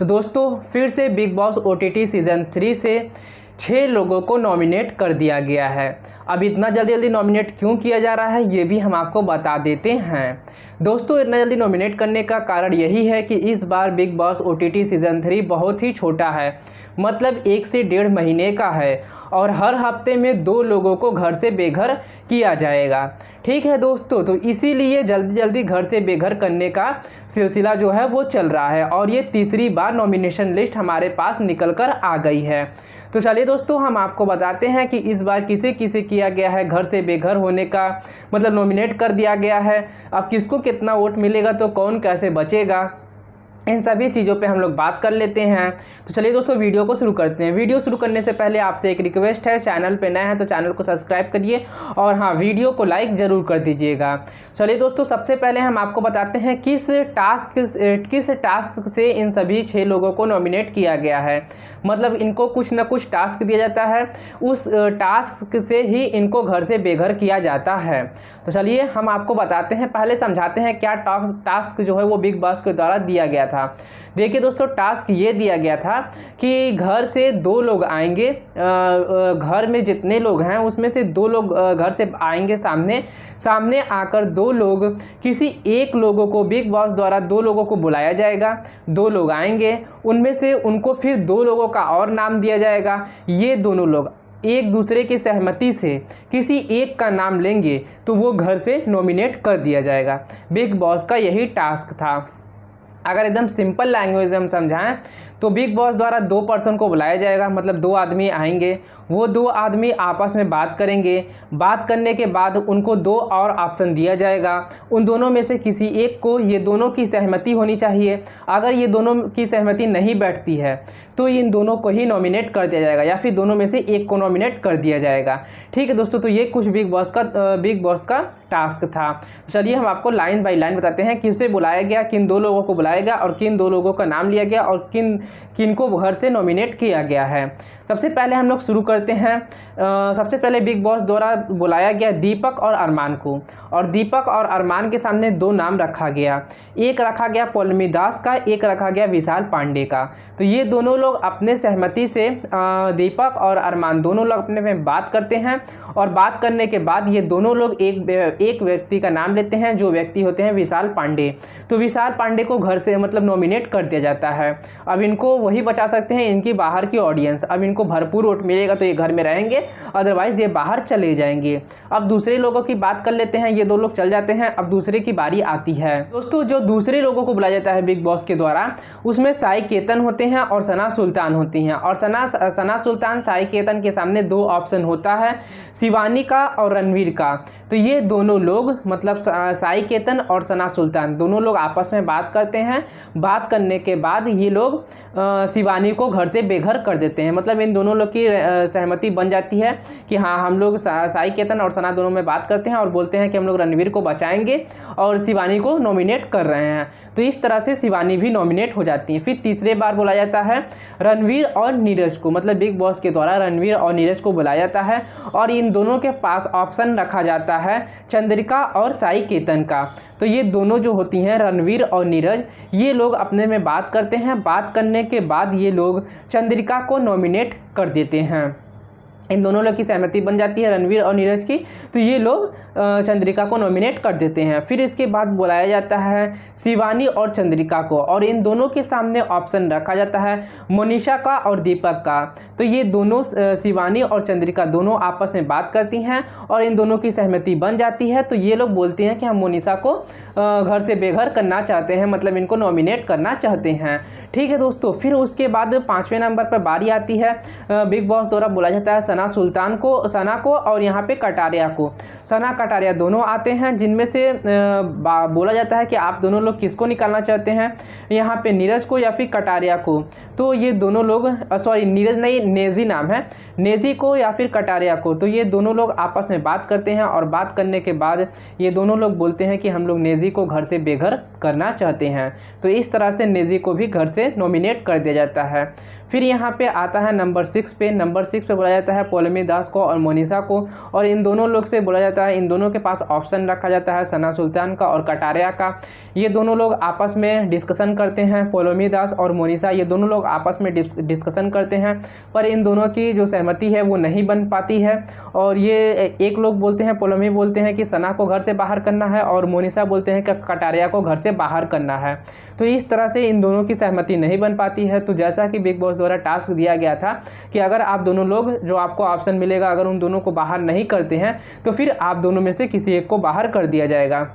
तो दोस्तों फिर से बिग बॉस OTT सीज़न 3 से 6 लोगों को नॉमिनेट कर दिया गया है। अब इतना जल्दी जल्दी नॉमिनेट क्यों किया जा रहा है ये भी हम आपको बता देते हैं। दोस्तों इतना जल्दी नॉमिनेट करने का कारण यही है कि इस बार बिग बॉस OTT सीज़न 3 बहुत ही छोटा है, मतलब 1 से 1.5 महीने का है और हर हफ्ते में 2 लोगों को घर से बेघर किया जाएगा। ठीक है दोस्तों, तो इसीलिए जल्दी जल्दी घर से बेघर करने का सिलसिला जो है वो चल रहा है और ये तीसरी बार नॉमिनेशन लिस्ट हमारे पास निकल कर आ गई है। तो चलिए दोस्तों हम आपको बताते हैं कि इस बार किसे किसे किया गया है घर से बेघर होने का, मतलब नॉमिनेट कर दिया गया है। अब किसको कितना वोट मिलेगा तो कौन कैसे बचेगा, इन सभी चीज़ों पे हम लोग बात कर लेते हैं। तो चलिए दोस्तों वीडियो को शुरू करते हैं। वीडियो शुरू करने से पहले आपसे एक रिक्वेस्ट है, चैनल पे नए हैं तो चैनल को सब्सक्राइब करिए और हाँ वीडियो को लाइक ज़रूर कर दीजिएगा। चलिए दोस्तों सबसे पहले हम आपको बताते हैं किस टास्क से इन सभी 6 लोगों को नॉमिनेट किया गया है। मतलब इनको कुछ ना कुछ टास्क दिया जाता है, उस टास्क से ही इनको घर से बेघर किया जाता है। तो चलिए हम आपको बताते हैं, पहले समझाते हैं क्या टास्क जो है वो बिग बॉस के द्वारा दिया गया था। देखिए दोस्तों टास्क ये दिया गया था कि घर से 2 लोग आएंगे, घर में जितने लोग हैं उसमें से 2 लोग घर से आएंगे, सामने आकर 2 लोग किसी एक लोगों को बिग बॉस द्वारा 2 लोगों को बुलाया जाएगा। 2 लोग आएंगे, उनमें से उनको फिर 2 लोगों का और नाम दिया जाएगा। ये दोनों लोग एक दूसरे की सहमति से किसी एक का नाम लेंगे तो वो घर से नॉमिनेट कर दिया जाएगा। बिग बॉस का यही टास्क था। अगर एकदम सिंपल लैंग्वेज में हम समझाएं तो बिग बॉस द्वारा 2 पर्सन को बुलाया जाएगा, मतलब 2 आदमी आएंगे, वो 2 आदमी आपस में बात करेंगे। बात करने के बाद उनको 2 और ऑप्शन दिया जाएगा, उन दोनों में से किसी एक को, ये दोनों की सहमति होनी चाहिए। अगर ये दोनों की सहमति नहीं बैठती है तो इन दोनों को ही नॉमिनेट कर दिया जाएगा या फिर दोनों में से एक को नॉमिनेट कर दिया जाएगा। ठीक है दोस्तों, तो ये कुछ बिग बॉस का टास्क था। चलिए हम आपको लाइन बाय लाइन बताते हैं किसे बुलाया गया, किन 2 लोगों को बुलाया गया और किन 2 लोगों का नाम लिया गया और किन को घर से नॉमिनेट किया गया है। सबसे पहले हम लोग शुरू करते हैं। सबसे पहले बिग बॉस द्वारा बुलाया गया दीपक और अरमान को, और दीपक और अरमान के सामने 2 नाम रखा गया। एक रखा गया पौलमी दास का, एक रखा गया विशाल पांडे का। तो ये दोनों लोग अपने सहमति से दीपक और अरमान दोनों लोग अपने में बात करते हैं और बात करने के बाद ये दोनों लोग एक व्यक्ति का नाम लेते हैं, जो व्यक्ति होते हैं विशाल पांडे। तो विशाल पांडे को घर से मतलब नॉमिनेट कर दिया जाता है। अब इनको वही बचा सकते हैं, इनकी बाहर की ऑडियंस। अब इनको भरपूर वोट मिलेगा तो ये घर में रहेंगे, अदरवाइज ये बाहर चले जाएंगे। अब दूसरे लोगों की बात कर लेते हैं। ये 2 लोग चल जाते हैं, अब दूसरे की बारी आती है। दोस्तों जो दूसरे लोगों को बुलाया जाता है बिग बॉस के द्वारा, उसमें साई केतन होते हैं और सना सुल्तान होती हैं। और सना सुल्तान साई केतन के सामने 2 ऑप्शन होता है, शिवानी का और रणवीर का। तो ये दोनों लोग मतलब साई केतन और सना सुल्तान दोनों लोग आपस में बात करते हैं। बात करने के बाद ये लोग शिवानी को घर से बेघर कर देते हैं। मतलब इन दोनों लोग की सहमति बन जाती है कि हाँ हम लोग साई केतन और सना दोनों में बात करते हैं और बोलते हैं कि हम लोग रणवीर को बचाएंगे और शिवानी को नॉमिनेट कर रहे हैं। तो इस तरह से शिवानी भी नॉमिनेट हो जाती हैं। फिर तीसरे बार बोला जाता है रणवीर और नीरज को, मतलब बिग बॉस के द्वारा रणवीर और नीरज को बुलाया जाता है और इन दोनों के पास ऑप्शन रखा जाता है चंद्रिका और साई केतन का। तो ये दोनों जो होती हैं रणवीर और नीरज, ये लोग अपने में बात करते हैं। बात करने के बाद ये लोग चंद्रिका को नॉमिनेट कर देते हैं। इन दोनों लोग की सहमति बन जाती है रणवीर और नीरज की, तो ये लोग चंद्रिका को नॉमिनेट कर देते हैं। फिर इसके बाद बुलाया जाता है शिवानी और चंद्रिका को और इन दोनों के सामने ऑप्शन रखा जाता है मोनिशा का और दीपक का। तो ये दोनों शिवानी और चंद्रिका दोनों आपस में बात करती हैं और इन दोनों की सहमति बन जाती है। तो ये लोग बोलते हैं कि हम मोनिशा को घर से बेघर करना चाहते हैं, मतलब इनको नॉमिनेट करना चाहते हैं। ठीक है दोस्तों, फिर उसके बाद 5वें नंबर पर बारी आती है। बिग बॉस द्वारा बोला जाता है सना को और यहाँ पे कटारिया को। सना कटारिया दोनों आते हैं, जिनमें से बोला जाता है कि आप दोनों लोग किसको निकालना चाहते हैं, यहाँ पे नीरज को या फिर कटारिया को। तो ये दोनों लोग नीरज नहीं, नेजी नाम है, नेजी को या फिर कटारिया को। तो ये दोनों लोग आपस में बात करते हैं और बात करने के बाद ये दोनों लोग बोलते हैं कि हम लोग नेजी को घर से बेघर करना चाहते हैं। तो इस तरह से नेजी को भी घर से नॉमिनेट कर दिया जाता है। फिर यहाँ पे आता है नंबर 6 पे। नंबर 6 पे बोला जाता है पौलमी दास को और मोनिसा को, और इन दोनों लोग से बोला जाता है, इन दोनों के पास ऑप्शन रखा जाता है सना सुल्तान का और कटारिया का। ये दोनों लोग आपस में डिस्कशन करते हैं, पौलमी दास और मोनिसा ये दोनों लोग आपस में डिस्कशन करते हैं, पर इन दोनों की जो सहमति है वो नहीं बन पाती है। और ये एक लोग बोलते हैं, पौलमी बोलते हैं कि सना को घर से बाहर करना है और मोनिसा बोलते हैं कि कटारिया को घर से बाहर करना है। तो इस तरह से इन दोनों की सहमति नहीं बन पाती है। तो जैसा कि बिग बॉस द्वारा टास्क दिया गया था कि अगर आप दोनों लोग, जो आपको ऑप्शन मिलेगा, अगर उन दोनों को बाहर नहीं करते हैं तो फिर आप दोनों में से किसी एक को बाहर कर दिया जाएगा।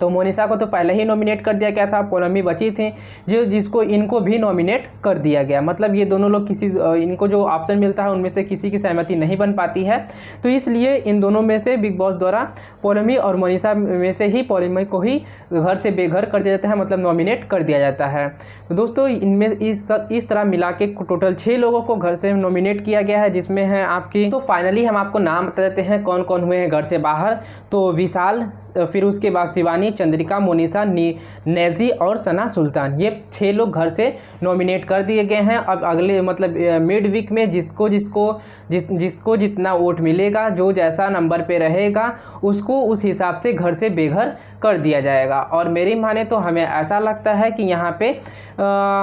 तो मोनिसा को तो पहले ही नॉमिनेट कर दिया गया था, पौलमी बची थी जिसको इनको भी नॉमिनेट कर दिया गया। मतलब ये दोनों लोग इनको जो ऑप्शन मिलता है उनमें से किसी की सहमति नहीं बन पाती है, तो इसलिए इन दोनों में से बिग बॉस द्वारा पौलमी और मोनिसा में से ही पौलमी को ही घर से बेघर कर दिया जाता है, मतलब नॉमिनेट कर दिया जाता है। तो दोस्तों इनमें इस तरह मिला के टोटल 6 लोगों को घर से नॉमिनेट किया गया है, जिसमें है आपकी, तो फाइनली हम आपको नाम बता देते हैं कौन कौन हुए हैं घर से बाहर। तो विशाल, फिर उसके बाद शिवानी, चंद्रिका, मोनिसा, नेजी और सना सुल्तान, ये 6 लोग घर से नॉमिनेट कर दिए गए हैं। अब अगले मतलब मिड वीक में जिसको जितना वोट मिलेगा, जो जैसा नंबर पे रहेगा, उसको उस हिसाब से घर से बेघर कर दिया जाएगा। और मेरी माने तो हमें ऐसा लगता है कि यहाँ पे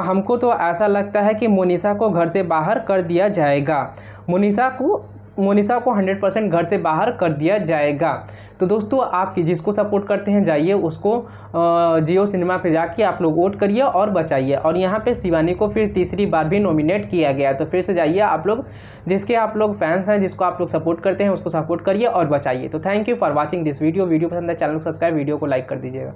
हमको तो ऐसा लगता है कि मोनिसा को घर से बाहर कर दिया जाएगा। मोनिसा को 100% घर से बाहर कर दिया जाएगा। तो दोस्तों आप जिसको सपोर्ट करते हैं जाइए उसको जियो सिनेमा पे जाके आप लोग वोट करिए और बचाइए। और यहाँ पे शिवानी को फिर तीसरी बार भी नॉमिनेट किया गया, तो फिर से जाइए आप लोग, जिसके आप लोग फैंस हैं, जिसको आप लोग सपोर्ट करते हैं, उसको सपोर्ट करिए और बचाइए। तो thank you for watching this video पसंद है चैनल को सब्सक्राइब, वीडियो को लाइक कर दीजिएगा।